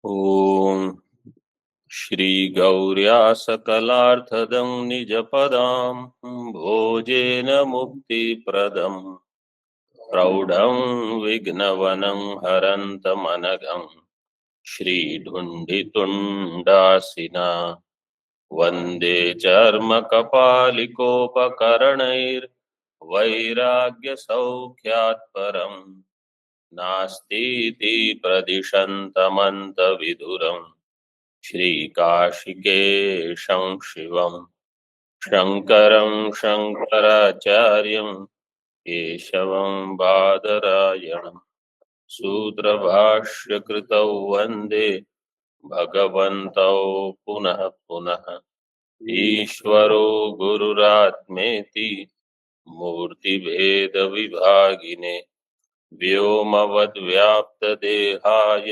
ॐ श्रीगौर्या सकलार्थदं निजपदां भोजेन मुक्तिप्रदं प्रौढं विघ्नवनं हरन्तमनघं श्रीढुण्डितुण्डासिना वन्दे चर्मकपालिकोपकरणैर्वैराग्यसौख्यात् परम् नास्तीति प्रदिशन्तमन्तविधुरम् श्रीकाशिकेशं शिवं शङ्करं शङ्कराचार्यं केशवं बादरायणं सूत्रभाष्यकृतौ वन्दे भगवन्तौ पुनः पुनः ईश्वरो गुरुरात्मेति मूर्तिभेदविभागिने व्योमवद्व्याप्तदेहाय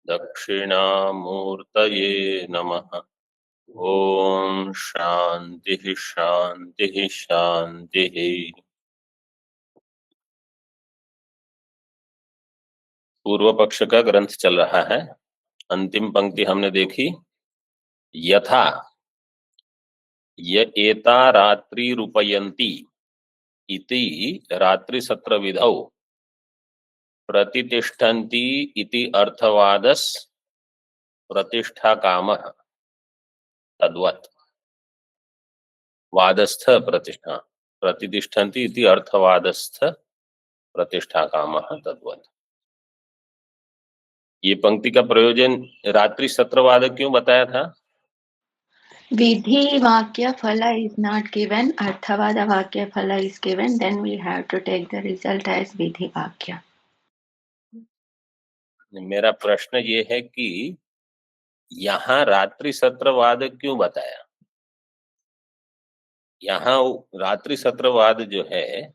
दक्षिणामूर्तये नमः। ओम शांति शांति शांति। पूर्व पक्ष का ग्रंथ चल रहा है। अंतिम पंक्ति हमने देखी, यथा य एता रात्रि रूपयन्ति इति रात्रि सत्र विधौ प्रतितिष्ठन्ति इति अर्थवादस प्रतिष्ठा कामः तद्वत् वादस्थ प्रतिष्ठा प्रतितिष्ठन्ति इति अर्थवादस्थ प्रतिष्ठा कामः तद्वत्। ये पंक्ति का प्रयोजन रात्रि सत्रवाद क्यों बताया था? Vidhi Vakya Phala is not given, Arthavada Vakya Phala is given, then we have to take the result as Vidhi Vakya. मेरा प्रश्न ये है कि यहाँ रात्रि सत्रवाद क्यों बताया? यहाँ रात्रि सत्रवाद जो है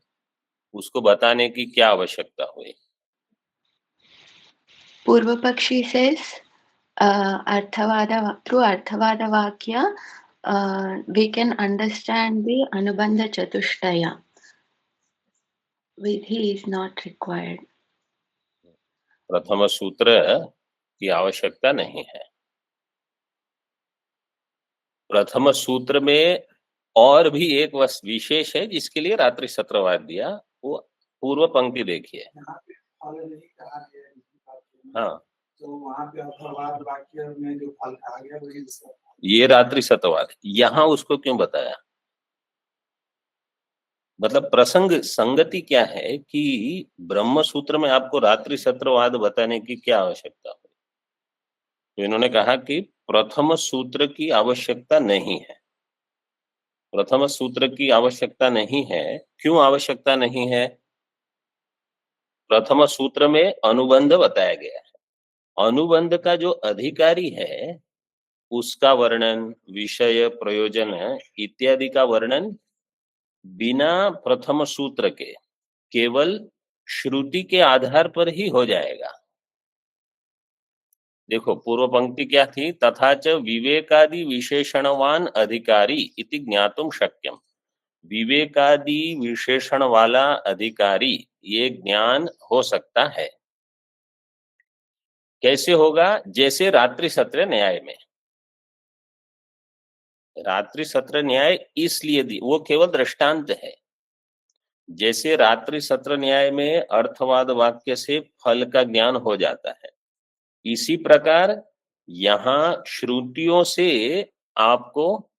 उसको बताने की क्या आवश्यकता हुई? Purva Pakshi says, through Arthavada Vakya, we can understand the Anubandha Chatushtaya. Vidhi is not required. प्रथम सूत्र की आवश्यकता नहीं है। प्रथम सूत्र में और भी एक विशेष है जिसके लिए रात्रि सत्रवाद दिया, वो पूर्व पंक्ति देखिए। हाँ, तो वहां पे अर्थवाद वाक्य में जो फल कहा गया वही ये रात्रि सत्रवाद, यहाँ उसको क्यों बताया? मतलब प्रसंग संगति क्या है कि ब्रह्म सूत्र में आपको रात्रि सत्रवाद बताने की क्या आवश्यकता है? तो इन्होंने कहा कि प्रथम सूत्र की आवश्यकता नहीं है। प्रथम सूत्र की आवश्यकता नहीं है। क्यों आवश्यकता नहीं है? प्रथम सूत्र में अनुबंध बताया गया है। अनुबंध का जो अधिकारी है उसका वर्णन, विषय, प्रयोजन इत्यादि का वर्णन बिना प्रथम सूत्र के केवल श्रुति के आधार पर ही हो जाएगा। देखो पूर्व पंक्ति क्या थी? तथा च विवेकादि विशेषणवान अधिकारी इति ज्ञातुम शक्यम। विवेकादि विशेषण वाला अधिकारी ये ज्ञान हो सकता है। कैसे होगा? जैसे रात्रि सत्र न्याय में। रात्रि सत्र न्याय इसलिए दी, वो केवल दृष्टांत है। जैसे रात्रि सत्र न्याय में अर्थवाद वाक्य से फल का ज्ञान हो जाता है, इसी प्रकार यहाँ श्रुतियों से आपको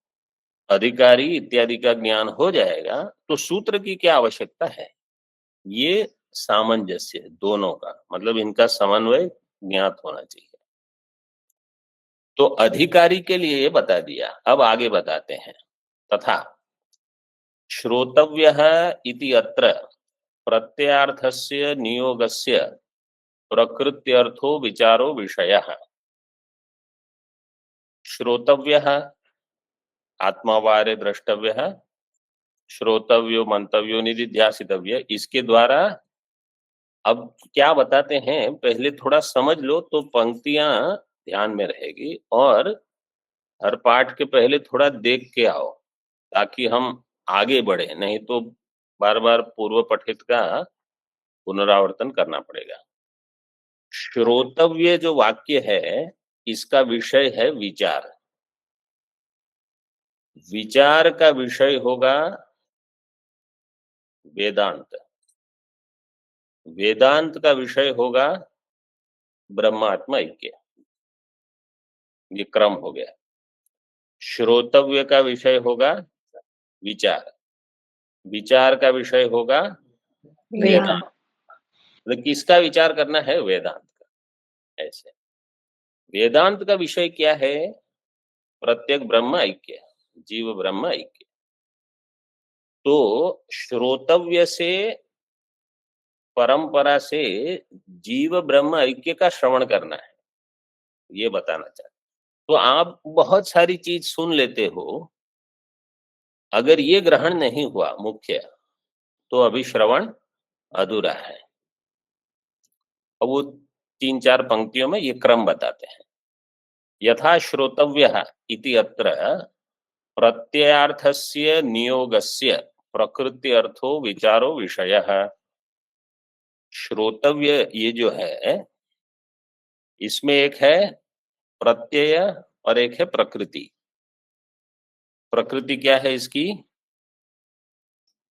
अधिकारी इत्यादि का ज्ञान हो जाएगा। तो सूत्र की क्या आवश्यकता है? ये सामंजस्य दोनों का, मतलब इनका समन्वय ज्ञात होना चाहिए। तो अधिकारी के लिए ये बता दिया। अब आगे बताते हैं। तथा श्रोतव्यः इति अत्र प्रत्ययार्थस्य नियोगस्य प्रकृत्यर्थो विचारो विषयः। श्रोतव्यः आत्मावारे द्रष्टव्यः, श्रोतव्यो मंतव्यो निधिध्यासितव्य। इसके द्वारा अब क्या बताते हैं पहले थोड़ा समझ लो तो पंक्तियां ध्यान में रहेगी, और हर पाठ के पहले थोड़ा देख के आओ ताकि हम आगे बढ़े, नहीं तो बार बार पूर्व पठित का पुनरावर्तन करना पड़ेगा। श्रोतव्य जो वाक्य है इसका विषय है विचार। विचार का विषय होगा वेदांत। वेदांत का विषय होगा ब्रह्मात्मा ऐक्य। ये क्रम हो गया। श्रोतव्य का विषय होगा विचार। विचार का विषय होगा वेदांत। तो किसका विचार करना है? वेदांत का। ऐसे वेदांत का विषय क्या है? प्रत्येक ब्रह्म ऐक्य, जीव ब्रह्म ऐक्य। तो श्रोतव्य से, परंपरा से जीव ब्रह्म ऐक्य का श्रवण करना है, ये बताना चाहते। तो आप बहुत सारी चीज सुन लेते हो, अगर ये ग्रहण नहीं हुआ मुख्य, तो अभी श्रवण अधूरा है। अब वो 3-4 पंक्तियों में ये क्रम बताते हैं। यथा श्रोतव्यः इति अत्र प्रत्ययार्थस्य नियोगस्य प्रकृति अर्थो विचारो विषयः। श्रोतव्य ये जो है, इसमें एक है प्रत्यय और एक है प्रकृति। प्रकृति क्या है इसकी?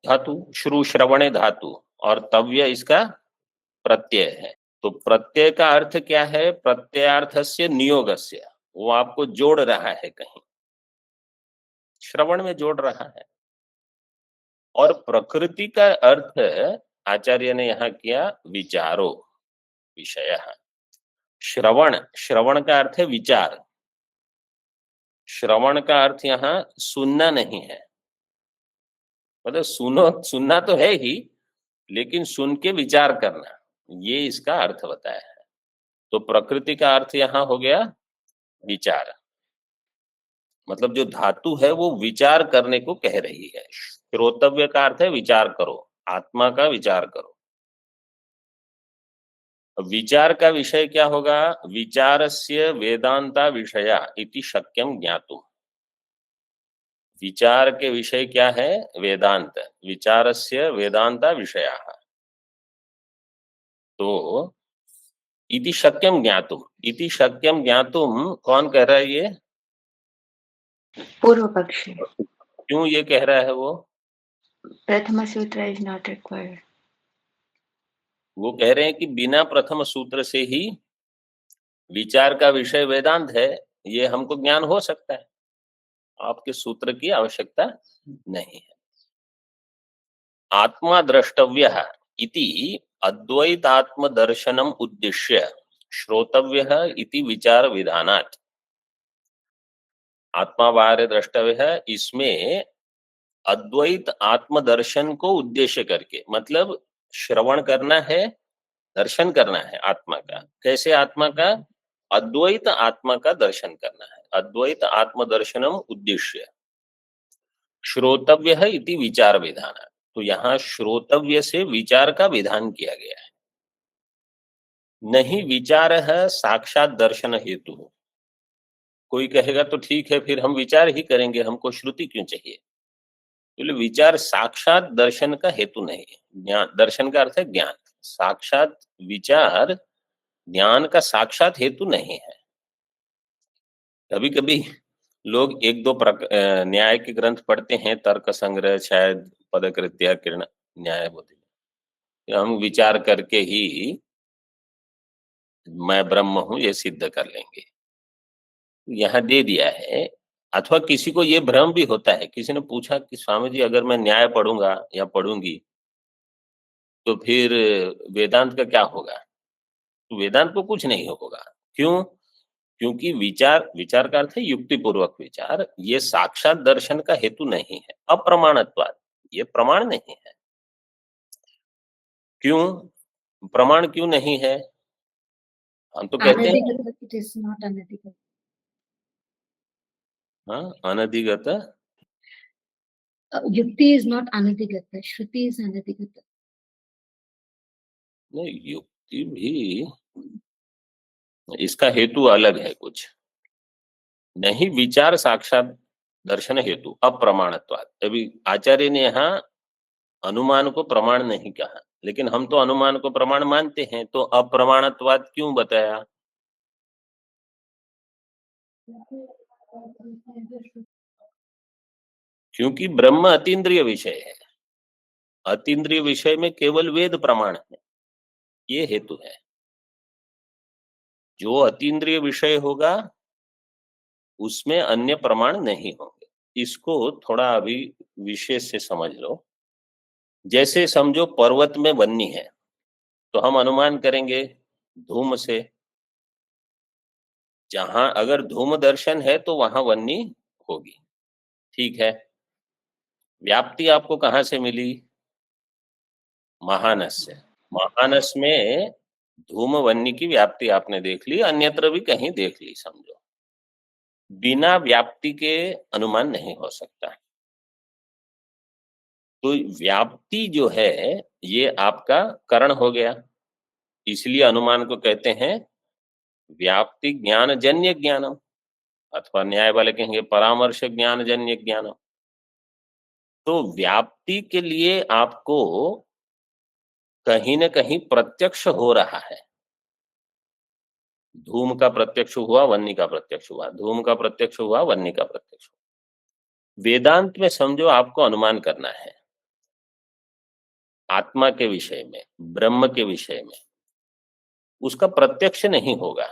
धातु, श्रु श्रवणे धातु, और तव्य इसका प्रत्यय है। तो प्रत्यय का अर्थ क्या है? प्रत्ययार्थस्य नियोगस्य, वो आपको जोड़ रहा है, कहीं श्रवण में जोड़ रहा है। और प्रकृति का अर्थ आचार्य ने यहां किया विचारो विषय। श्रवण, श्रवण का अर्थ है विचार। श्रवण का अर्थ यहाँ सुनना नहीं है, मतलब सुनना तो है ही, लेकिन सुन के विचार करना, ये इसका अर्थ बताया है। तो प्रकृति का अर्थ यहाँ हो गया विचार, मतलब जो धातु है वो विचार करने को कह रही है। श्रोतव्य का अर्थ है विचार करो, आत्मा का विचार करो। विचार का विषय क्या होगा? विचारस्य वेदांता विषया इति शक्यम ज्ञातुम। विचार के विषय क्या है? वेदांत। विचारस्य वेदांता विषया, तो इति शक्यम ज्ञातुम। इति शक्यम ज्ञातुम कौन कह रहा है? ये पूर्व पक्षी। क्यों ये कह रहा है? वो प्रथम सूत्र इज नॉट रिक्वायर्ड। वो कह रहे हैं कि बिना प्रथम सूत्र से ही विचार का विषय वेदांत है, ये हमको ज्ञान हो सकता है, आपके सूत्र की आवश्यकता नहीं है। आत्मा द्रष्टव्यः इति अद्वैतात्म दर्शनम उद्दिश्य श्रोतव्यः इति विचार विधानात्। आत्मा बाहर द्रष्टव्य है, इसमें अद्वैत आत्मदर्शन को उद्देश्य करके, मतलब श्रवण करना है, दर्शन करना है आत्मा का। कैसे आत्मा का? अद्वैत आत्मा का दर्शन करना है। अद्वैत आत्मदर्शनम उद्देश्य श्रोतव्य है इति विचार विधान। तो यहाँ श्रोतव्य से विचार का विधान किया गया है। नहीं विचार है साक्षात दर्शन हेतु। कोई कहेगा तो ठीक है, फिर हम विचार ही करेंगे, हमको श्रुति क्यों चाहिए? तो विचार साक्षात दर्शन का हेतु नहीं है। ज्ञान, दर्शन का अर्थ है ज्ञान। साक्षात विचार ज्ञान का साक्षात हेतु नहीं है। कभी कभी लोग 1-2 न्याय के ग्रंथ पढ़ते हैं, तर्क संग्रह, शायद पदकृत्या किरण न्याय बोधि, हम विचार करके ही मैं ब्रह्म हूं ये सिद्ध कर लेंगे, यहाँ दे दिया है। अथवा किसी को ये भ्रम भी होता है, किसी ने पूछा कि स्वामी जी अगर मैं न्याय पढ़ूंगा या पढ़ूंगी तो फिर वेदांत का क्या होगा? तो वेदांत को कुछ नहीं होगा। क्यों? क्योंकि विचार, विचार का अर्थ है युक्ति पूर्वक विचार, ये साक्षात दर्शन का हेतु नहीं है। अप्रमाणत्वाद, ये प्रमाण नहीं है। क्यों प्रमाण क्यों नहीं है? हम तो कहते हैं हाँ, अनधिगत युक्ति इज नॉट अनधिगत, श्रुति इज अनधिगत। नहीं, युक्ति भी, इसका हेतु अलग है कुछ। नहीं विचार साक्षात दर्शन हेतु अप्रमाणत्वाद। अभी आचार्य ने यहाँ अनुमान को प्रमाण नहीं कहा, लेकिन हम तो अनुमान को प्रमाण मानते हैं, तो अप्रमाणत्वाद क्यों बताया? क्योंकि ब्रह्म अतीन्द्रिय विषय है, अतीन्द्रिय विषय में केवल वेद प्रमाण है, ये हेतु है। जो अतीन्द्रिय विषय होगा उसमें अन्य प्रमाण नहीं होंगे। इसको थोड़ा अभी विशेष से समझ लो। जैसे समझो पर्वत में वन्नी है, तो हम अनुमान करेंगे धूम से। जहां अगर धूम दर्शन है तो वहां वन्नी होगी, ठीक है। व्याप्ति आपको कहां से मिली? महानस से। महानस में धूम वन्नी की व्याप्ति आपने देख ली, अन्यत्र भी कहीं देख ली समझो। बिना व्याप्ति के अनुमान नहीं हो सकता। तो व्याप्ति जो है ये आपका करण हो गया, इसलिए अनुमान को कहते हैं व्याप्ति ज्ञान जन्य ज्ञानम, अथवा न्याय वाले कहेंगे परामर्श ज्ञान जन्य ज्ञानम। तो व्याप्ति के लिए आपको कहीं न कहीं प्रत्यक्ष हो रहा है। धूम का प्रत्यक्ष हुआ, वन्नी का प्रत्यक्ष हुआ, धूम का प्रत्यक्ष हुआ, वन्नी का प्रत्यक्ष हुआ। वेदांत में समझो आपको अनुमान करना है आत्मा के विषय में, ब्रह्म के विषय में, उसका प्रत्यक्ष नहीं होगा।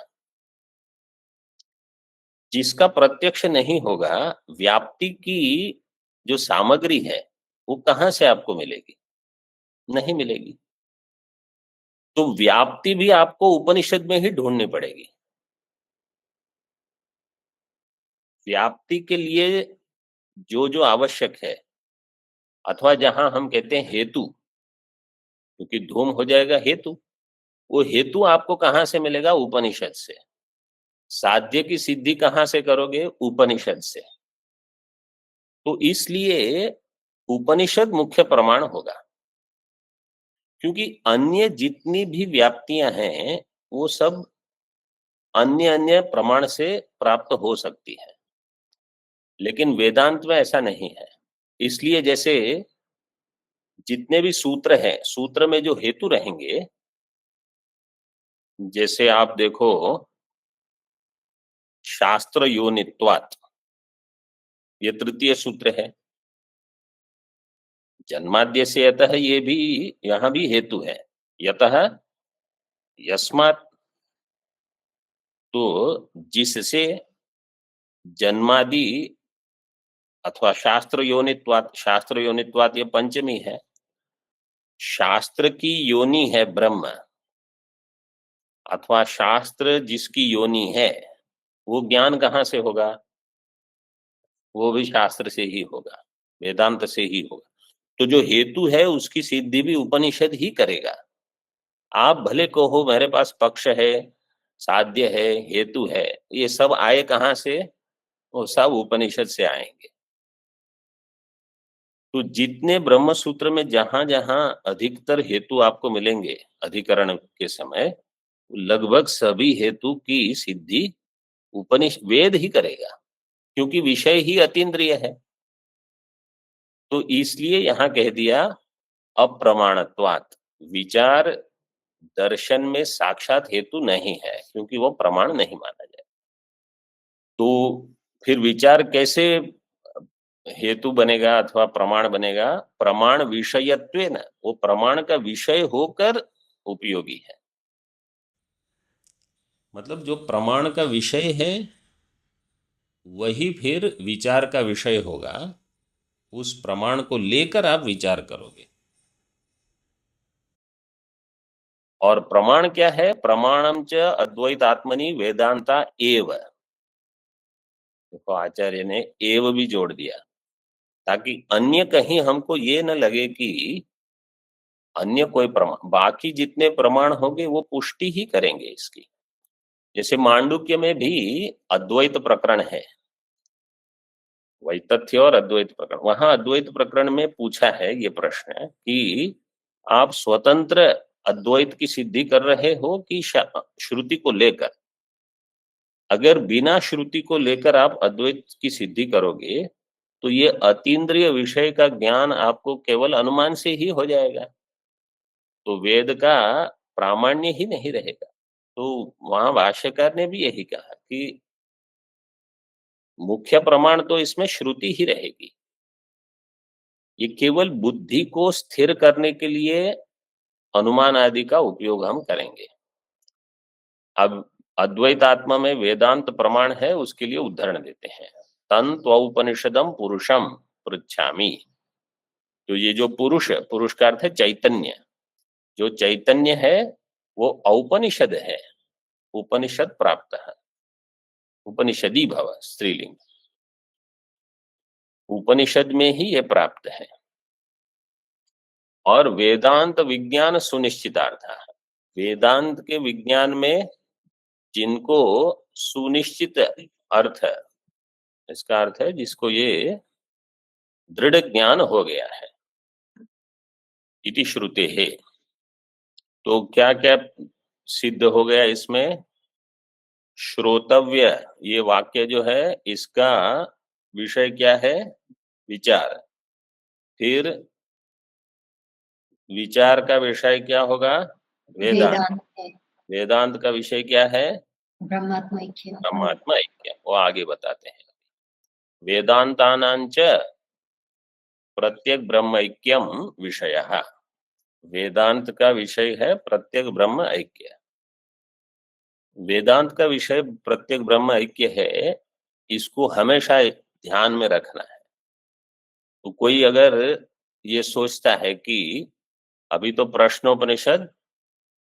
जिसका प्रत्यक्ष नहीं होगा, व्याप्ति की जो सामग्री है वो कहां से आपको मिलेगी? नहीं मिलेगी। तो व्याप्ति भी आपको उपनिषद में ही ढूंढनी पड़ेगी। व्याप्ति के लिए जो जो आवश्यक है, अथवा जहां हम कहते हैं हेतु, क्योंकि धूम हो जाएगा हेतु, वो हेतु आपको कहां से मिलेगा? उपनिषद से। साध्य की सिद्धि कहां से करोगे? उपनिषद से। तो इसलिए उपनिषद मुख्य प्रमाण होगा, क्योंकि अन्य जितनी भी व्याप्तियां हैं वो सब अन्य अन्य प्रमाण से प्राप्त हो सकती है, लेकिन वेदांत में ऐसा नहीं है। इसलिए जैसे जितने भी सूत्र हैं, सूत्र में जो हेतु रहेंगे, जैसे आप देखो शास्त्र योनित्वात्, ये तृतीय सूत्र है। जन्माद्य से यतः, ये भी यहां भी हेतु है, यतः यस्मात्। तो जिससे जन्मादि, अथवा शास्त्र योनित्वात्, शास्त्र योनित्वात् ये पंचमी है। शास्त्र की योनि है ब्रह्म, अथवा शास्त्र जिसकी योनि है वो ज्ञान कहां से होगा? वो भी शास्त्र से ही होगा, वेदांत से ही होगा। तो जो हेतु है उसकी सिद्धि भी उपनिषद ही करेगा। आप भले कहो मेरे पास पक्ष है, साध्य है, हेतु है, ये सब आए कहां से? वो सब उपनिषद से आएंगे। तो जितने ब्रह्म सूत्र में जहां जहां अधिकतर हेतु आपको मिलेंगे अधिकरण के समय, लगभग सभी हेतु की सिद्धि उपनिषद वेद ही करेगा, क्योंकि विषय ही अतीन्द्रिय है। तो इसलिए यहां कह दिया अप्रमाणत्वात्, विचार दर्शन में साक्षात हेतु नहीं है, क्योंकि वो प्रमाण नहीं माना जाए। तो फिर विचार कैसे हेतु बनेगा अथवा प्रमाण बनेगा? प्रमाण विषयत्वेन, वो प्रमाण का विषय होकर उपयोगी है। मतलब जो प्रमाण का विषय है वही फिर विचार का विषय होगा, उस प्रमाण को लेकर आप विचार करोगे। और प्रमाण क्या है? प्रमाणम च अद्वैतात्मनि वेदांता एव। देखो आचार्य ने एव भी जोड़ दिया, ताकि अन्य कहीं हमको ये न लगे कि अन्य कोई प्रमाण, बाकी जितने प्रमाण होंगे वो पुष्टि ही करेंगे इसकी। जैसे मांडुक्य में भी अद्वैत प्रकरण है, वैतथ्य और अद्वैत प्रकरण। वहां अद्वैत प्रकरण में पूछा है ये प्रश्न कि आप स्वतंत्र अद्वैत की सिद्धि कर रहे हो कि श्रुति को लेकर? अगर बिना श्रुति को लेकर आप अद्वैत की सिद्धि करोगे तो ये अतीन्द्रिय विषय का ज्ञान आपको केवल अनुमान से ही हो जाएगा। तो वेद का प्रामाण्य ही नहीं रहेगा। तो वहां भाष्यकार ने भी यही कहा कि मुख्य प्रमाण तो इसमें श्रुति ही रहेगी। ये केवल बुद्धि को स्थिर करने के लिए अनुमान आदि का उपयोग हम करेंगे। अब अद्वैतात्मा में वेदांत प्रमाण है, उसके लिए उदाहरण देते हैं। तन्त्वोपनिषदम पुरुषम पृच्छामि। तो ये जो पुरुष, पुरुष का अर्थ है चैतन्य, जो चैतन्य है वो औपनिषद है, उपनिषद प्राप्त है, उपनिषदी भव स्त्रीलिंग, उपनिषद में ही ये प्राप्त है। और वेदांत विज्ञान सुनिश्चितार्थ, वेदांत के विज्ञान में जिनको सुनिश्चित अर्थ है, इसका अर्थ है जिसको ये दृढ़ ज्ञान हो गया है, इति श्रुते है। तो क्या क्या सिद्ध हो गया इसमें? श्रोतव्य, ये वाक्य जो है इसका विषय क्या है? विचार। फिर विचार का विषय क्या होगा? वेदांत। वेदांत है, वेदांत का विषय क्या है? ब्रह्मात्मा ऐक्य। ब्रह्मात्मा ऐक्य। वो आगे बताते हैं। वेदांतानांच प्रत्येक ब्रह्म ऐक्यम विषयः। वेदांत का विषय है प्रत्येक ब्रह्म ऐक्य। वेदांत का विषय प्रत्येक ब्रह्म ऐक्य है, इसको हमेशा ध्यान में रखना है। तो कोई अगर ये सोचता है कि अभी तो प्रश्नोपनिषद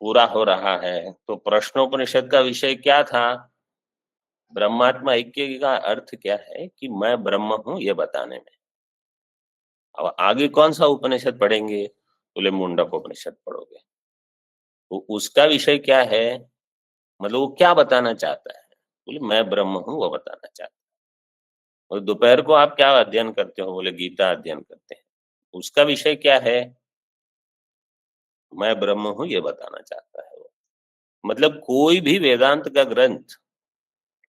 पूरा हो रहा है, तो प्रश्नोपनिषद का विषय क्या था? ब्रह्मात्मा ऐक्य का अर्थ क्या है कि मैं ब्रह्म हूं, ये बताने में। अब आगे कौन सा उपनिषद पढ़ेंगे? बोले मुंडक उपनिषद पढ़ोगे। तो उसका विषय क्या है, मतलब वो क्या बताना चाहता है? बोले मैं ब्रह्म हूं, वो बताना चाहता है। और दोपहर को आप क्या अध्ययन करते हो? बोले गीता अध्ययन करते हैं। उसका विषय क्या है? मैं ब्रह्म हूं, ये बताना चाहता है वो। मतलब कोई भी वेदांत का ग्रंथ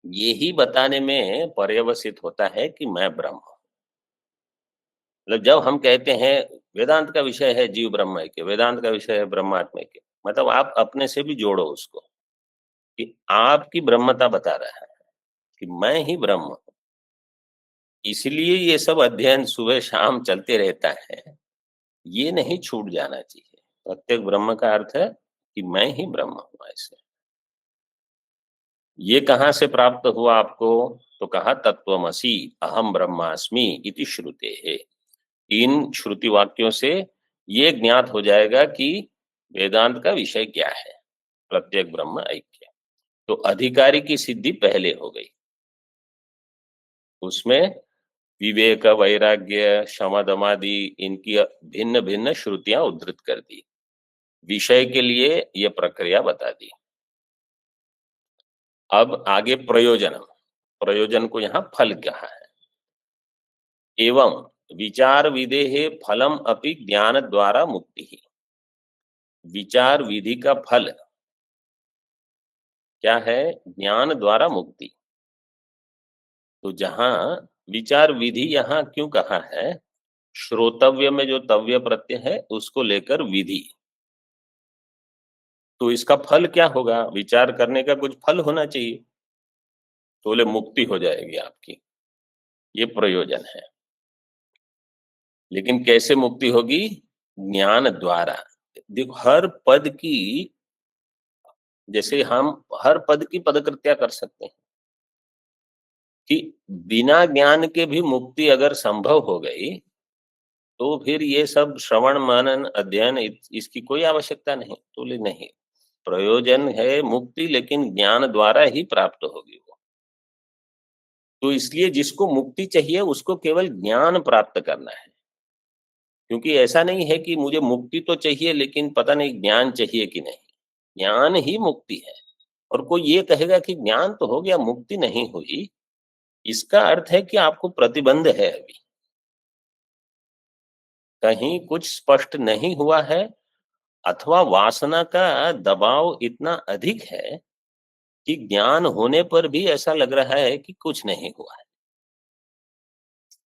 यही बताने में पर्यवसित होता है कि मैं ब्रह्म हूं। मतलब जब हम कहते हैं वेदांत का विषय है जीव ब्रह्म ऐक्य, वेदांत का विषय है ब्रह्मात्मा ऐक्य, मतलब आप अपने से भी जोड़ो उसको कि आपकी ब्रह्मता बता रहा है कि मैं ही ब्रह्म हूं। इसलिए ये सब अध्ययन सुबह शाम चलते रहता है, ये नहीं छूट जाना चाहिए। प्रत्येक ब्रह्म का अर्थ है कि मैं ही ब्रह्म हूं। ऐसे ये कहां से प्राप्त हुआ आपको? तो कहा तत्वमसि अहम ब्रह्मास्मि इति श्रुते है। इन श्रुति वाक्यों से ये ज्ञात हो जाएगा कि वेदांत का विषय क्या है, प्रत्येक ब्रह्म ऐक्य। तो अधिकारी की सिद्धि पहले हो गई, उसमें विवेक, वैराग्य, शमदमादि इनकी भिन्न भिन्न श्रुतियां उद्धृत कर दी, विषय के लिए ये प्रक्रिया बता दी। अब आगे प्रयोजन, प्रयोजन को यहाँ फल कहा है। एवं विचार विधेहे फलम अपि ज्ञान द्वारा मुक्ति ही। विचार विधि का फल क्या है? ज्ञान द्वारा मुक्ति। तो जहां विचार विधि यहाँ क्यों कहा है? श्रोतव्य में जो तव्य प्रत्यय है उसको लेकर विधि। तो इसका फल क्या होगा? विचार करने का कुछ फल होना चाहिए। तो बोले मुक्ति हो जाएगी आपकी, ये प्रयोजन है। लेकिन कैसे मुक्ति होगी? ज्ञान द्वारा। देखो हर पद की, जैसे हम हर पद की पदकृत्या कर सकते हैं कि बिना ज्ञान के भी मुक्ति अगर संभव हो गई तो फिर ये सब श्रवण मनन अध्ययन इसकी कोई आवश्यकता नहीं। तो बोले नहीं, प्रयोजन है मुक्ति, लेकिन ज्ञान द्वारा ही प्राप्त होगी वो। तो इसलिए जिसको मुक्ति चाहिए उसको केवल ज्ञान प्राप्त करना है। क्योंकि ऐसा नहीं है कि मुझे मुक्ति तो चाहिए लेकिन पता नहीं ज्ञान चाहिए कि नहीं। ज्ञान ही मुक्ति है। और कोई ये कहेगा कि ज्ञान तो हो गया, मुक्ति नहीं हुई, इसका अर्थ है कि आपको प्रतिबंध है, अभी कहीं कुछ स्पष्ट नहीं हुआ है, अथवा वासना का दबाव इतना अधिक है कि ज्ञान होने पर भी ऐसा लग रहा है कि कुछ नहीं हुआ है।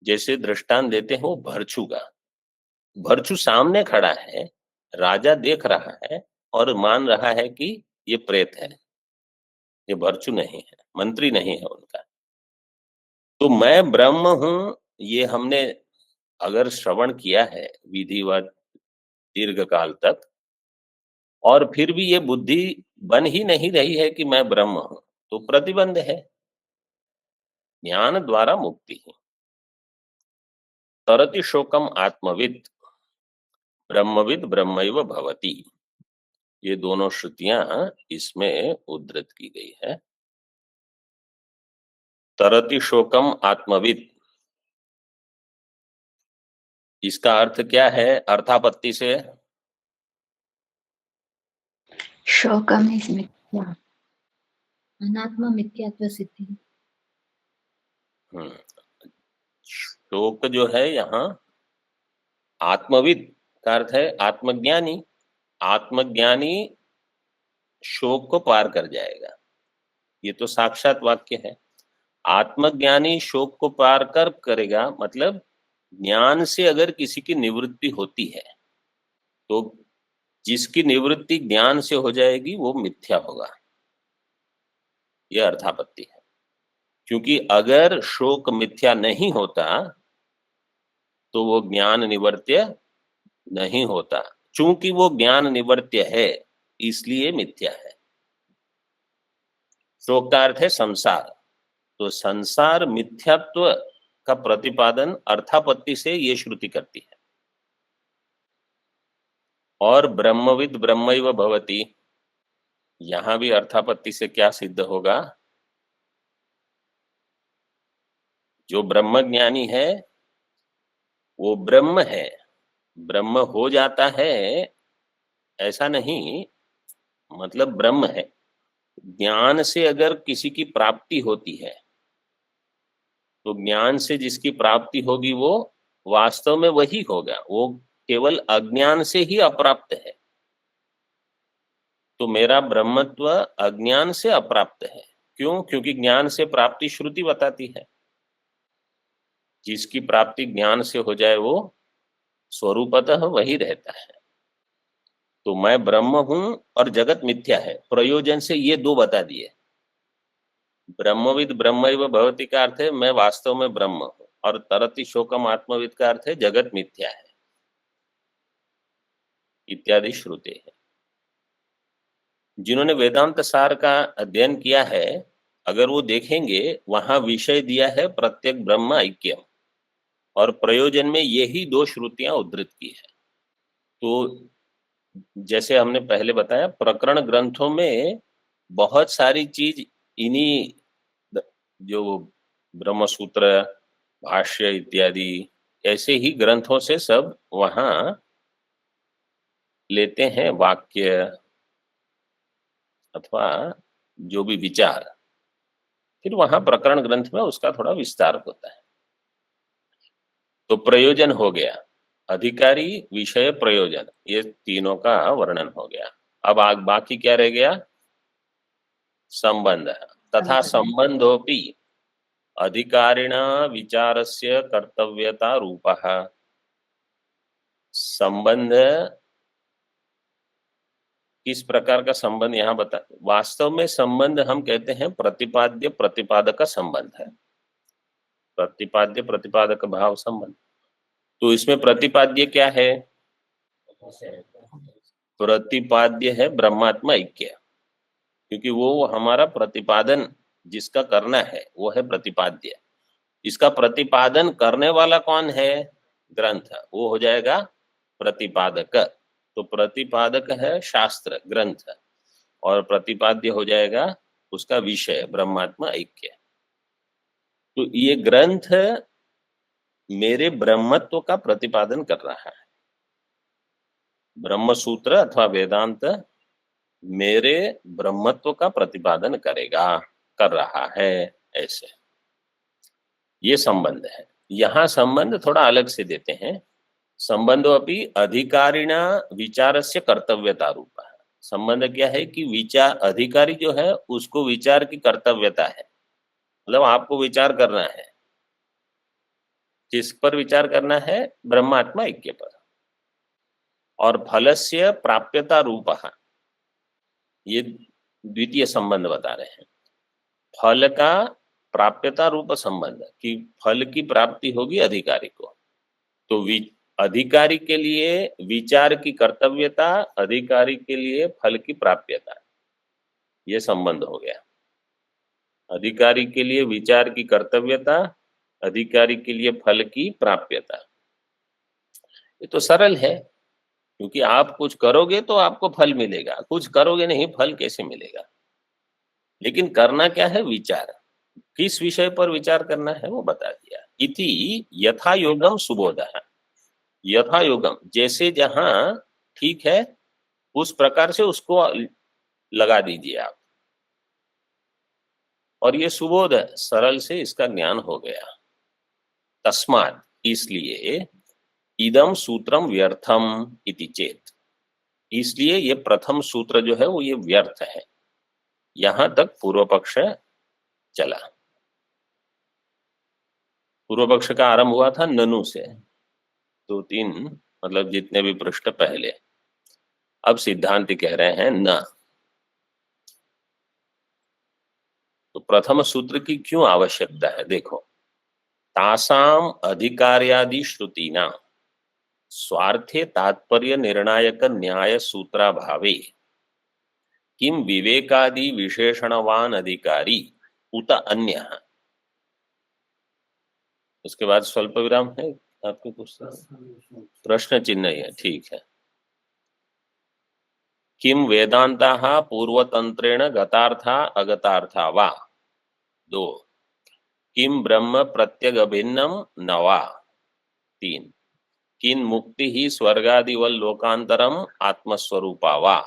जैसे दृष्टांत देते हैं वो भरछू का। भरछू सामने खड़ा है, राजा देख रहा है और मान रहा है कि ये प्रेत है, ये भर्चु नहीं है, मंत्री नहीं है उनका। तो मैं ब्रह्म हूं, ये हमने अगर श्रवण किया है विधिवत दीर्घ काल तक, और फिर भी ये बुद्धि बन ही नहीं रही है कि मैं ब्रह्म हूं, तो प्रतिबंध है। ज्ञान द्वारा मुक्ति है। तरति शोकम आत्मविद ब्रह्मविद ब्रह्मैव भवति, ये दोनों श्रुतियां इसमें उद्धृत की गई है। तरति शोकम आत्मविद, इसका अर्थ क्या है अर्थापत्ति से? शोकम इज मिथ्या, अनात्मा मिथ्यात्व सिद्धि। शोक जो है यहाँ आत्मविद का अर्थ है आत्मज्ञानी। आत्मज्ञानी शोक को पार कर जाएगा, ये तो साक्षात वाक्य है। आत्मज्ञानी शोक को पार कर करेगा, मतलब ज्ञान से अगर किसी की निवृत्ति होती है तो जिसकी निवृत्ति ज्ञान से हो जाएगी वो मिथ्या होगा, यह अर्थापत्ति है। क्योंकि अगर शोक मिथ्या नहीं होता तो वो ज्ञान निवर्त्य नहीं होता। चूंकि वो ज्ञान निवर्त्य है इसलिए मिथ्या है। शोक का अर्थ है संसार, तो संसार मिथ्यात्व का प्रतिपादन अर्थापत्ति से ये श्रुति करती है। और ब्रह्मविद ब्रह्मैव भवति, यहां भी अर्थापत्ति से क्या सिद्ध होगा? जो ब्रह्मज्ञानी है वो ब्रह्म है, ब्रह्म हो जाता है ऐसा नहीं, मतलब ब्रह्म है। ज्ञान से अगर किसी की प्राप्ति होती है तो ज्ञान से जिसकी प्राप्ति होगी वो वास्तव में वही होगा, वो केवल अज्ञान से ही अप्राप्त है। तो मेरा ब्रह्मत्व अज्ञान से अप्राप्त है। क्यों? क्योंकि ज्ञान से प्राप्ति श्रुति बताती है। जिसकी प्राप्ति ज्ञान से हो जाए वो स्वरूपतः वही रहता है। तो मैं ब्रह्म हूं और जगत मिथ्या है, प्रयोजन से ये दो बता दिए। ब्रह्मविद ब्रह्मैव भवति का अर्थ है मैं वास्तव में ब्रह्म हूं, और तरति शोकम आत्मविद का अर्थ है जगत मिथ्या है, इत्यादि श्रुति है। जिन्होंने वेदांत सार का अध्ययन किया है, अगर वो देखेंगे वहां विषय दिया है प्रत्येक ब्रह्म ऐक्यम, और प्रयोजन में यही दो श्रुतियां उद्धृत की है। तो जैसे हमने पहले बताया, प्रकरण ग्रंथों में बहुत सारी चीज इन्हीं जो ब्रह्मसूत्र, भाष्य इत्यादि ऐसे ही ग्रंथों से सब वहां लेते हैं, वाक्य अथवा जो भी विचार, फिर वहां प्रकरण ग्रंथ में उसका थोड़ा विस्तार होता है। तो प्रयोजन हो गया, अधिकारी, विषय, प्रयोजन, ये तीनों का वर्णन हो गया। अब बाकी क्या रह गया? संबंध। तथा संबंधोपि अधिकारिणा विचारस्य कर्तव्यता रूपः। संबंध किस प्रकार का संबंध यहाँ बता, वास्तव में संबंध हम कहते हैं प्रतिपाद्य प्रतिपादक का संबंध है, प्रतिपाद्य प्रतिपादक भाव संबंध। तो इसमें प्रतिपाद्य क्या है? प्रतिपाद्य है ब्रह्मात्मा ऐक्य, क्योंकि वो हमारा प्रतिपादन जिसका करना है वो है प्रतिपाद्य। इसका प्रतिपादन करने वाला कौन है? ग्रंथ, वो हो जाएगा प्रतिपादक। तो प्रतिपादक है शास्त्र ग्रंथ, और प्रतिपाद्य हो जाएगा उसका विषय ब्रह्मात्मा ऐक्य। तो ये ग्रंथ मेरे ब्रह्मत्व का प्रतिपादन कर रहा है। ब्रह्मसूत्र अथवा वेदांत मेरे ब्रह्मत्व का प्रतिपादन करेगा, कर रहा है, ऐसे ये संबंध है। यहां संबंध थोड़ा अलग से देते हैं। संबंधो अपि अधिकारिणा विचारस्य कर्तव्यता रूप है। संबंध क्या है कि विचार, अधिकारी जो है उसको विचार की कर्तव्यता है, मतलब आपको विचार करना है। किस पर विचार करना है? ब्रह्मात्मा ऐक्य पर। और फलस्य प्राप्यता रूपः, ये द्वितीय संबंध बता रहे हैं। फल का प्राप्यता रूप संबंध, कि फल की प्राप्ति होगी अधिकारी को, तो अधिकारी के लिए विचार की कर्तव्यता, अधिकारी के लिए फल की प्राप्यता, ये संबंध हो गया। अधिकारी के लिए विचार की कर्तव्यता, अधिकारी के लिए फल की प्राप्यता। ये तो सरल है, क्योंकि आप कुछ करोगे तो आपको फल मिलेगा, कुछ करोगे नहीं फल कैसे मिलेगा। लेकिन करना क्या है, विचार, किस विषय पर विचार करना है वो बता दिया। इति यथा योगम सुबोधः, यथा योगम, जैसे जहां ठीक है उस प्रकार से उसको लगा दीजिए आप, और ये सुबोध है, सरल से इसका ज्ञान हो गया। तस्मात्, इसलिए, इदम सूत्रम व्यर्थम इति चेत, इसलिए ये प्रथम सूत्र जो है वो ये व्यर्थ है। यहां तक पूर्व पक्ष चला। पूर्व पक्ष का आरंभ हुआ था ननु से, 2-3 मतलब जितने भी पृष्ठ पहले। अब सिद्धांत कह रहे हैं न। तो प्रथम सूत्र की क्यों आवश्यकता है, देखो, तासाम अधिकार्यादि श्रुतीना स्वार्थे तात्पर्य निर्णायक न्याय सूत्राभावे किम विवेकादि विशेषणवान अधिकारी उत अन्य। उसके बाद स्वल्प विराम है आपके पुस्तक, प्रश्न चिन्ह है, ठीक है। किम वेदांता पूर्वतंत्रेण गतार्था अगतार्था वा, 2, किम ब्रह्म प्रत्यग भिन्नम न वा, 3, किन मुक्ति ही स्वर्गादिवल लोकांतरम आत्मस्वरूपा वा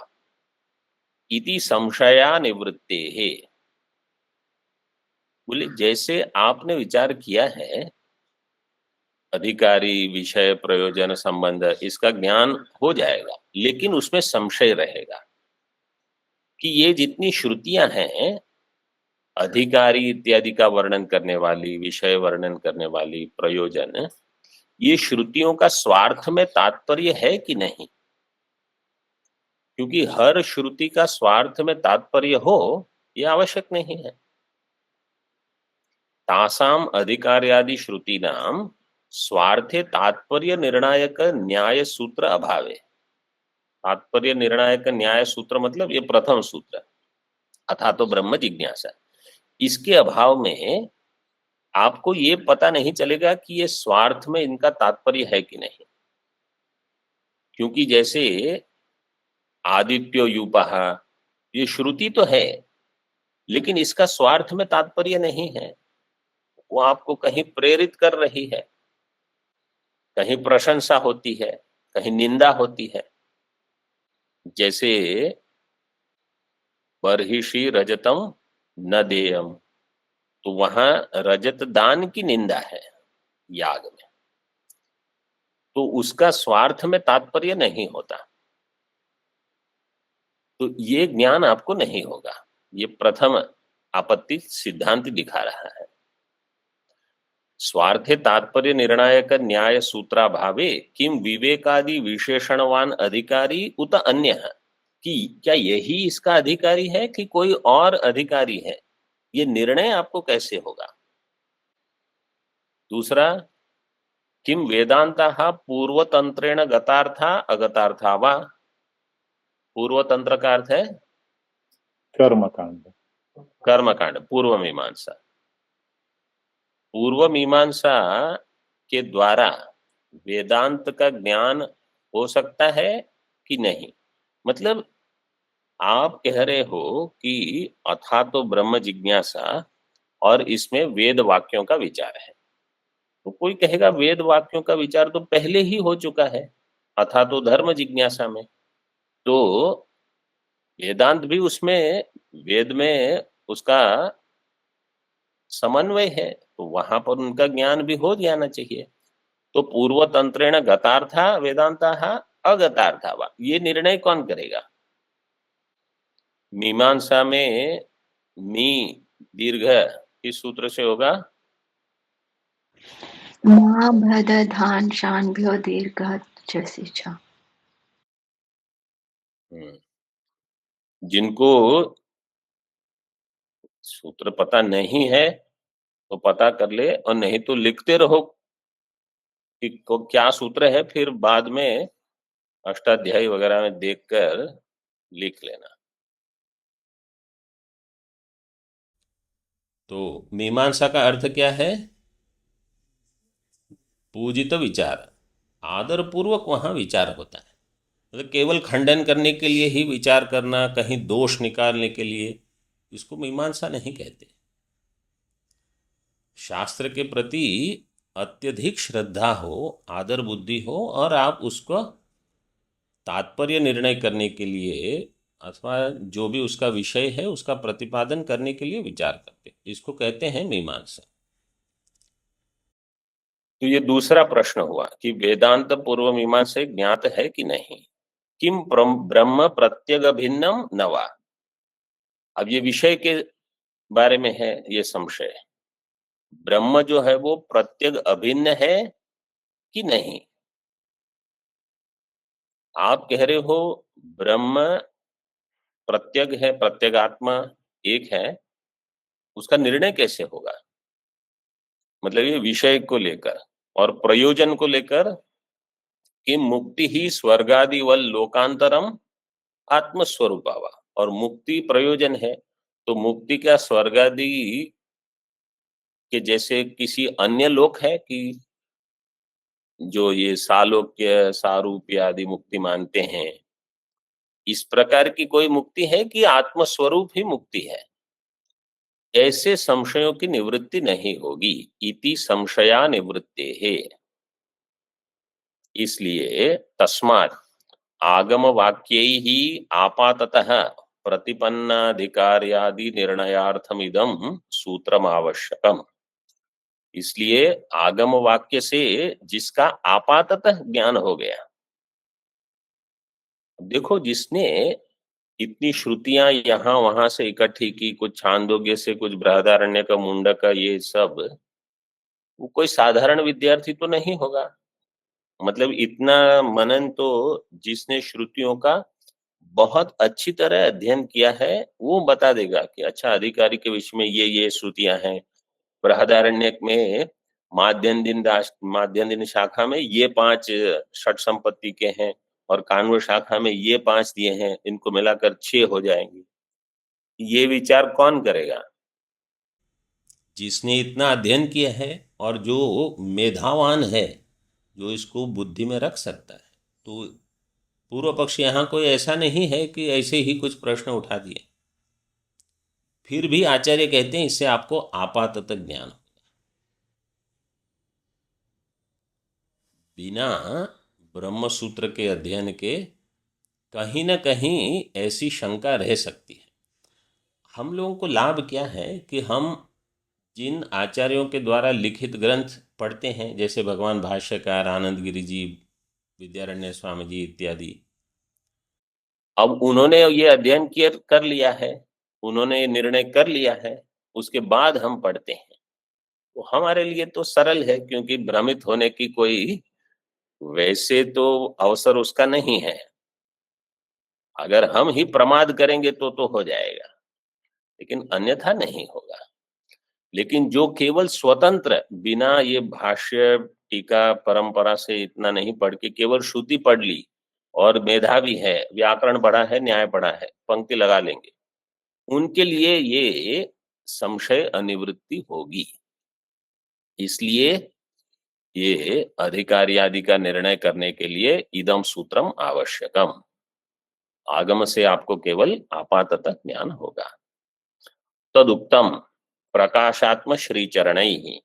इति संशया निवृत्ते है। बोले जैसे आपने विचार किया है अधिकारी विषय प्रयोजन संबंध, इसका ज्ञान हो जाएगा, लेकिन उसमें संशय रहेगा कि ये जितनी श्रुतियां हैं अधिकारी इत्यादि का वर्णन करने वाली, विषय वर्णन करने वाली, प्रयोजन, ये श्रुतियों का स्वार्थ में तात्पर्य है कि नहीं। क्योंकि हर श्रुति का स्वार्थ में तात्पर्य हो ये आवश्यक नहीं है। तासाम अधिकार्यादि श्रुति नाम स्वार्थे तात्पर्य निर्णायक न्याय सूत्र अभावे। तात्पर्य निर्णायक न्याय सूत्र मतलब ये प्रथम सूत्र, अथा तो ब्रह्म जिज्ञासा, इसके अभाव में आपको ये पता नहीं चलेगा कि ये स्वार्थ में इनका तात्पर्य है कि नहीं। क्योंकि जैसे आदित्यो यूपः, ये श्रुति तो है लेकिन इसका स्वार्थ में तात्पर्य नहीं है। वो आपको कहीं प्रेरित कर रही है, कहीं प्रशंसा होती है, कहीं निंदा होती है। जैसे बर्हिषि रजतम न देयम, तो वहां रजत दान की निंदा है याग में, तो उसका स्वार्थ में तात्पर्य नहीं होता, तो ये ज्ञान आपको नहीं होगा। ये प्रथम आपत्ति सिद्धांत दिखा रहा है। स्वार्थे तात्पर्य निर्णायक न्याय सूत्राभावे किम विवेकादि विशेषणवान अधिकारी उत अन्य, कि क्या यही इसका अधिकारी है कि कोई और अधिकारी है, ये निर्णय आपको कैसे होगा। दूसरा, किम वेदांता पूर्वतंत्रेण गतार्था अगतार्था वा। पूर्वतंत्र का अर्थ है कर्मकांड, कर्मकांड, पूर्व मीमांसा। पूर्व मीमांसा के द्वारा वेदांत का ज्ञान हो सकता है कि नहीं। मतलब आप कह रहे हो कि अथा तो ब्रह्म जिज्ञासा और इसमें वेद वाक्यों का विचार है, तो कोई कहेगा वेद वाक्यों का विचार तो पहले ही हो चुका है अथा तो धर्म जिज्ञासा में, तो वेदांत भी उसमें, वेद में उसका समन्वय है, तो वहां पर उनका ज्ञान भी हो जाना चाहिए। तो पूर्व तंत्रेण गतार्था वेदांता अगतार्था वा, ये निर्णय कौन करेगा। मीमांसा में मी दीर्घ किस सूत्र से होगा, मा भद धान शान भ्यो दीर्घ चसी छ। जिनको सूत्र पता नहीं है तो पता कर ले, और नहीं तो लिखते रहो कि क्या सूत्र है, फिर बाद में अष्टाध्यायी वगैरह में देखकर लिख लेना। तो मीमांसा का अर्थ क्या है? पूजित विचार, आदर पूर्वक वहां विचार होता है। मतलब केवल खंडन करने के लिए ही विचार करना, कहीं दोष निकालने के लिए, इसको मीमांसा नहीं कहते। शास्त्र के प्रति अत्यधिक श्रद्धा हो, आदर बुद्धि हो, और आप उसको तात्पर्य निर्णय करने के लिए अथवा जो भी उसका विषय है उसका प्रतिपादन करने के लिए विचार करते, इसको कहते हैं मीमांसा। तो ये दूसरा प्रश्न हुआ कि वेदांत पूर्व मीमांसा ज्ञात है कि नहीं। किम ब्रह्म प्रत्यग भिन्नम न वा। अब ये विषय के बारे में है ये संशय। ब्रह्म जो है वो प्रत्यग अभिन्न है कि नहीं। आप कह रहे हो ब्रह्म प्रत्यग है, प्रत्यगात्मा एक है, उसका निर्णय कैसे होगा? मतलब ये विषय को लेकर और प्रयोजन को लेकर कि मुक्ति ही स्वर्गादि वल लोकांतरम आत्मस्वरूपावा, और मुक्ति प्रयोजन है, तो मुक्ति क्या स्वर्गादि के जैसे किसी अन्य लोक है कि जो ये सालोक्य सारूप्य आदि मुक्ति मानते हैं, इस प्रकार की कोई मुक्ति है कि आत्मस्वरूप ही मुक्ति है? ऐसे संशयों की निवृत्ति नहीं होगी। इति संशया निवृत्ते है। इसलिए तस्मात् आगम वाक्यै ही आपाततः प्रतिपन्नाधिकार्यादि निर्णयार्थमिदं सूत्रम आवश्यकम। इसलिए आगम वाक्य से जिसका आपाततः ज्ञान हो गया, देखो जिसने इतनी श्रुतियां यहां वहां से इकट्ठी की, कुछ छांदोग्य से, कुछ बृहदारण्य का, मुंडक का, ये सब, वो कोई साधारण विद्यार्थी तो नहीं होगा। मतलब इतना मनन तो जिसने श्रुतियों का बहुत अच्छी तरह अध्ययन किया है वो बता देगा कि अच्छा अधिकारी के विषय में ये श्रुतियां हैं, बृहदारण्यक में माध्यम दिन शाखा में ये 5 षट संपत्ति के हैं, और कानून शाखा में ये 5 दिए हैं, इनको मिलाकर 6 हो जाएंगे। ये विचार कौन करेगा? जिसने इतना अध्ययन किया है और जो मेधावान है, जो इसको बुद्धि में रख सकता है। तो पूर्व पक्ष यहाँ कोई ऐसा नहीं है कि ऐसे ही कुछ प्रश्न उठा दिए। फिर भी आचार्य कहते हैं इससे आपको आपातत ज्ञान होगा। बिना ब्रह्म सूत्र के अध्ययन के कहीं न कहीं ऐसी शंका रह सकती है। हम लोगों को लाभ क्या है कि हम जिन आचार्यों के द्वारा लिखित ग्रंथ पढ़ते हैं, जैसे भगवान भाष्यकार आनंद गिरि जी, विद्यारण्य स्वामी जी इत्यादि, अब उन्होंने ये अध्ययन कर लिया है, उन्होंने निर्णय कर लिया है, उसके बाद हम पढ़ते हैं, तो हमारे लिए तो सरल है, क्योंकि भ्रमित होने की कोई वैसे तो अवसर उसका नहीं है। अगर हम ही प्रमाद करेंगे तो हो जाएगा, लेकिन अन्यथा नहीं होगा। लेकिन जो केवल स्वतंत्र, बिना ये भाष्य टीका परंपरा से इतना नहीं पढ़ के केवल श्रुति पढ़ ली, और मेधावी है, व्याकरण पढ़ा है, न्याय पढ़ा है, पंक्ति लगा लेंगे, उनके लिए ये संशय अनिवृत्ति होगी। इसलिए ये अधिकारी आदि का निर्णय करने के लिए इदम सूत्रम आवश्यकम, आगम से आपको केवल आपाततः ज्ञान होगा। तदुक्तम प्रकाशात्म श्रीचरणैः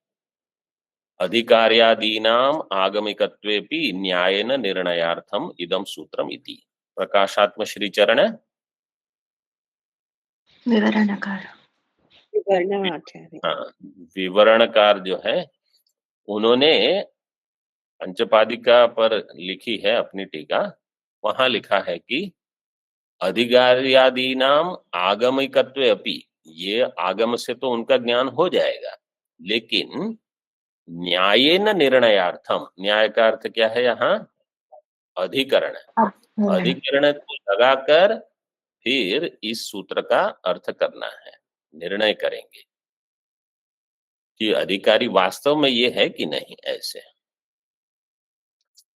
अधिकार्यादीनाम आगमिकत्वेपि न्यायेन निर्णयार्थम इदम सूत्रम इति। प्रकाशात्म श्रीचरण विवरणकार, विवरणकार जो है, उन्होंने पंचपादिका पर लिखी है अपनी टीका। वहां लिखा है कि अधिकार्यादीनाम आगमिकत्वे अपि, ये आगम से तो उनका ज्ञान हो जाएगा, लेकिन न्यायेन निर्णयार्थम, न्याय का अर्थ क्या है यहाँ? अधिकरण। अधिकरण को लगाकर फिर इस सूत्र का अर्थ करना है, निर्णय करेंगे कि अधिकारी वास्तव में ये है कि नहीं, ऐसे।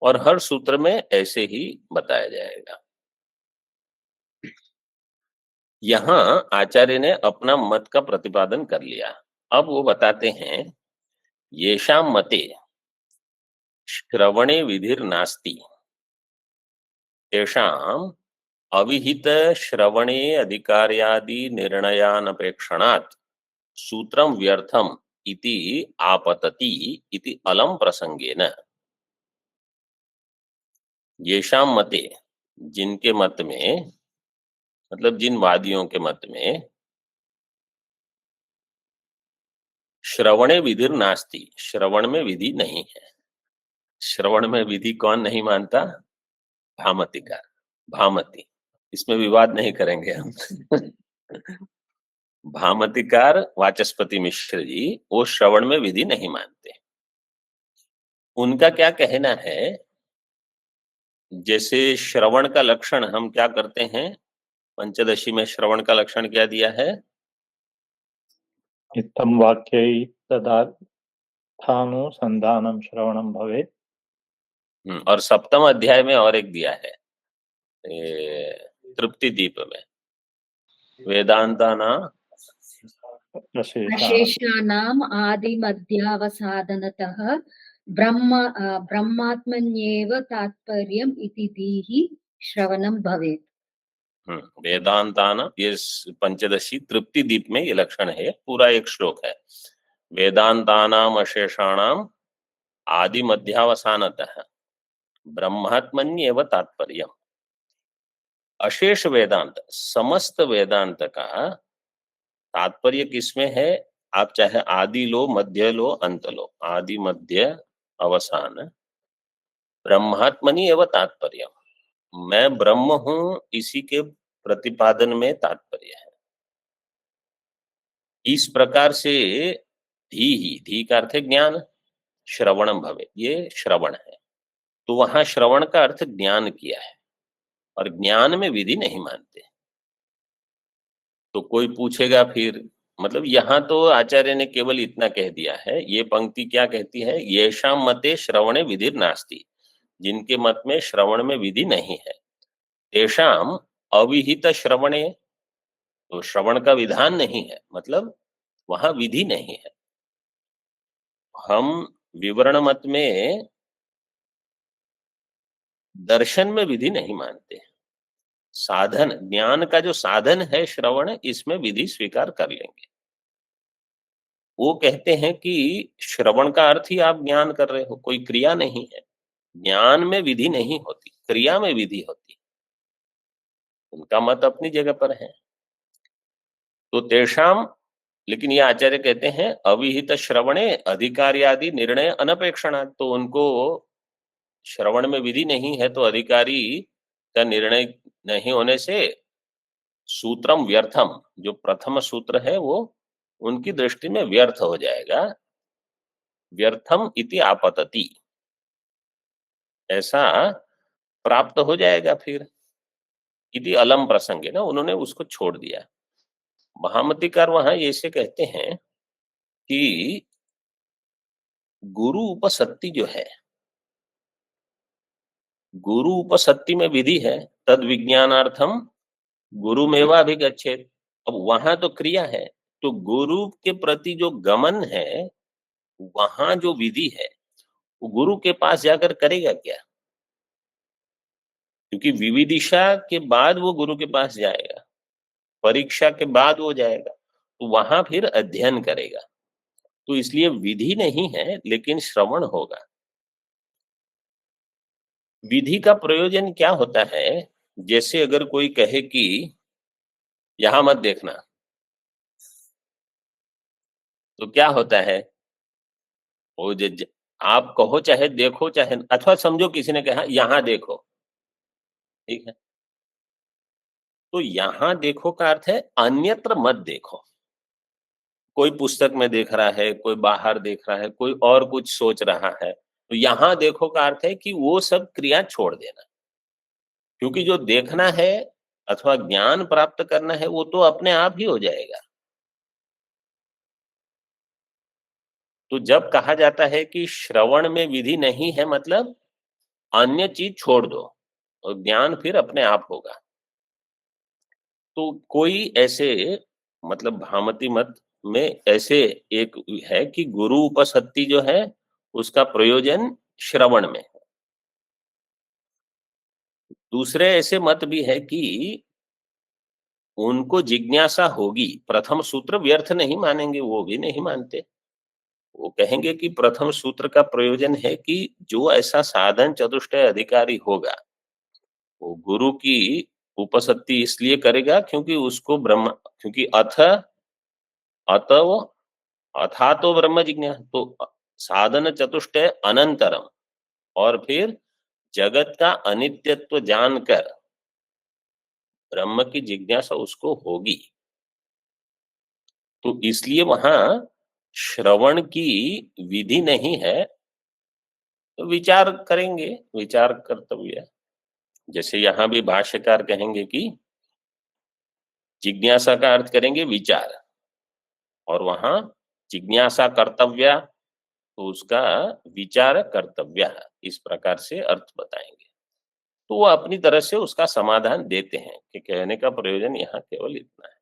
और हर सूत्र में ऐसे ही बताया जाएगा। यहां आचार्य ने अपना मत का प्रतिपादन कर लिया। अब वो बताते हैं, येषां मते श्रवणे विधिर नास्ति तेषां अविहित श्रवणे अधिकार्यादि निर्णयानपेक्षणात् सूत्रम व्यर्थम इति आपतति इति अलम प्रसंगेन। येषां मते, जिनके मत में, मतलब जिन वादियों के मत में, श्रवणे विधिर नास्ति, श्रवण में विधि नहीं है। श्रवण में विधि कौन नहीं मानता? भामतिकार, भामति। इसमें विवाद नहीं करेंगे हम। भामतिकार वाचस्पति मिश्र जी, वो श्रवण में विधि नहीं मानते। उनका क्या कहना है, जैसे श्रवण का लक्षण हम क्या करते हैं, पंचदशी में श्रवण का लक्षण क्या दिया है? इत्थं वाक्यै तदार्थानुसंधानं श्रवणं भवेत्। और सप्तम अध्याय में और एक दिया है, तृप्ति दीप में, वेदांताना अशेषाणाम् आदिमध्यावसादनतः ब्रह्मात्मन्येव तात्पर्यम् इति धीहि श्रवणं भवेत्। वेदांताना, ये पंचदशी तृप्ति दीप में ये लक्षण है, पूरा एक श्लोक है। वेदांतानाम अशेषाणाम आदि मध्यावसानतः ब्रह्मात्मन्येव तात्पर्यम्। अशेष वेदांत, समस्त वेदांत का तात्पर्य किसमें है? आप चाहे आदि लो, मध्य लो, अंत लो, आदि मध्य अवसान, ब्रह्मात्मनि एवं तात्पर्य, मैं ब्रह्म हूं, इसी के प्रतिपादन में तात्पर्य है। इस प्रकार से धी का अर्थ है ज्ञान, श्रवणम भवे, ये श्रवण है। तो वहां श्रवण का अर्थ ज्ञान किया है, और ज्ञान में विधि नहीं मानते। तो कोई पूछेगा फिर, मतलब यहाँ तो आचार्य ने केवल इतना कह दिया है। ये पंक्ति क्या कहती है? येषां मते श्रवणे विधिर नास्ति, जिनके मत में श्रवण में विधि नहीं है, तेषां अविहित श्रवणे, तो श्रवण का विधान नहीं है, मतलब वहां विधि नहीं है। हम विवरण मत में दर्शन में विधि नहीं मानते। साधन, ज्ञान का जो साधन है श्रवण, इसमें विधि स्वीकार कर लेंगे। वो कहते हैं कि श्रवण का अर्थ ही आप ज्ञान कर रहे हो, कोई क्रिया नहीं है। ज्ञान में विधि नहीं होती, क्रिया में विधि होती। उनका मत अपनी जगह पर है। तो तेषाम, लेकिन ये आचार्य कहते हैं अविहित श्रवणे अधिकार्यादि निर्णय अनपेक्षणा, तो उनको श्रवण में विधि नहीं है, तो अधिकारी का निर्णय नहीं होने से सूत्रम व्यर्थम, जो प्रथम सूत्र है वो उनकी दृष्टि में व्यर्थ हो जाएगा। व्यर्थम इति आपतति, ऐसा प्राप्त हो जाएगा फिर। इति अलम प्रसंग है ना, उन्होंने उसको छोड़ दिया। महामतिकार वहां ऐसे कहते हैं कि गुरु उपसत्ति जो है, गुरु उपसत्ति में विधि है, तद विज्ञानार्थम गुरुमेवाभिगच्छेत्। अब वहां तो क्रिया है, तो गुरु के प्रति जो गमन है, वहां जो विधि है, वो गुरु के पास जाकर करेगा क्या? क्योंकि विविदिशा के बाद वो गुरु के पास जाएगा, परीक्षा के बाद वो जाएगा, तो वहां फिर अध्ययन करेगा। तो इसलिए विधि नहीं है, लेकिन श्रवण होगा। विधि का प्रयोजन क्या होता है? जैसे अगर कोई कहे कि यहां मत देखना, तो क्या होता है? वो आप कहो चाहे देखो, चाहे, अथवा समझो किसी ने कहा यहां देखो, ठीक है, तो यहां देखो का अर्थ है अन्यत्र मत देखो। कोई पुस्तक में देख रहा है, कोई बाहर देख रहा है, कोई और कुछ सोच रहा है, तो यहां देखो का अर्थ है कि वो सब क्रिया छोड़ देना। क्योंकि जो देखना है अथवा ज्ञान प्राप्त करना है वो तो अपने आप ही हो जाएगा। तो जब कहा जाता है कि श्रवण में विधि नहीं है, मतलब अन्य चीज छोड़ दो और ज्ञान फिर अपने आप होगा। तो कोई ऐसे, मतलब भामती मत में ऐसे एक है कि गुरु उपसत्ति जो है उसका प्रयोजन श्रवण में है। दूसरे ऐसे मत भी है कि उनको जिज्ञासा होगी, प्रथम सूत्र व्यर्थ नहीं मानेंगे, वो भी नहीं मानते। वो कहेंगे कि प्रथम सूत्र का प्रयोजन है कि जो ऐसा साधन चतुष्टय अधिकारी होगा वो गुरु की उपसत्ति इसलिए करेगा क्योंकि उसको ब्रह्म, क्योंकि अतव अथा तो ब्रह्म जिज्ञासा, तो साधन चतुष्टय अनंतरम और फिर जगत का अनित्यत्व जानकर ब्रह्म की जिज्ञासा उसको होगी। तो इसलिए वहां श्रवण की विधि नहीं है, तो विचार करेंगे, विचार कर्तव्य। जैसे यहां भी भाष्यकार कहेंगे कि जिज्ञासा का अर्थ करेंगे विचार, और वहां जिज्ञासा कर्तव्य तो उसका विचार कर्तव्य, इस प्रकार से अर्थ बताएंगे। तो वो अपनी तरह से उसका समाधान देते हैं कि कहने का प्रयोजन यहाँ केवल इतना है।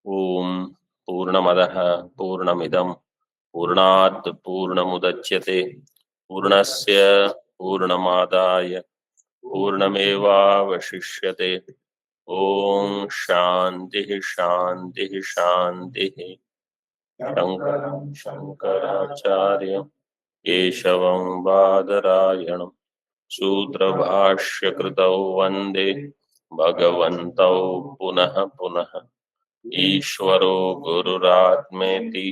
ओम पूर्णमदः पूर्णमिदं पूर्णात् पूर्णमुदच्यते पूर्णस्य पूर्णमादाय पूर्णमेवावशिष्यते। ओम शांति शांति शांति। शंकरं शंकराचार्य केशवं बादरायणं सूत्रभाष्यकृतौ वन्दे भगवन्तौ पुनः पुनः। ईश्वरो गुरुरात्मेति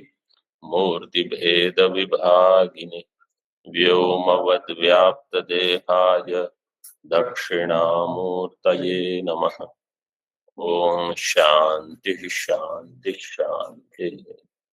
मूर्तिभेदविभागिने व्योमवद्व्याप्तदेहाय दक्षिणामूर्तये नमः। ओम शांति शांति शांति।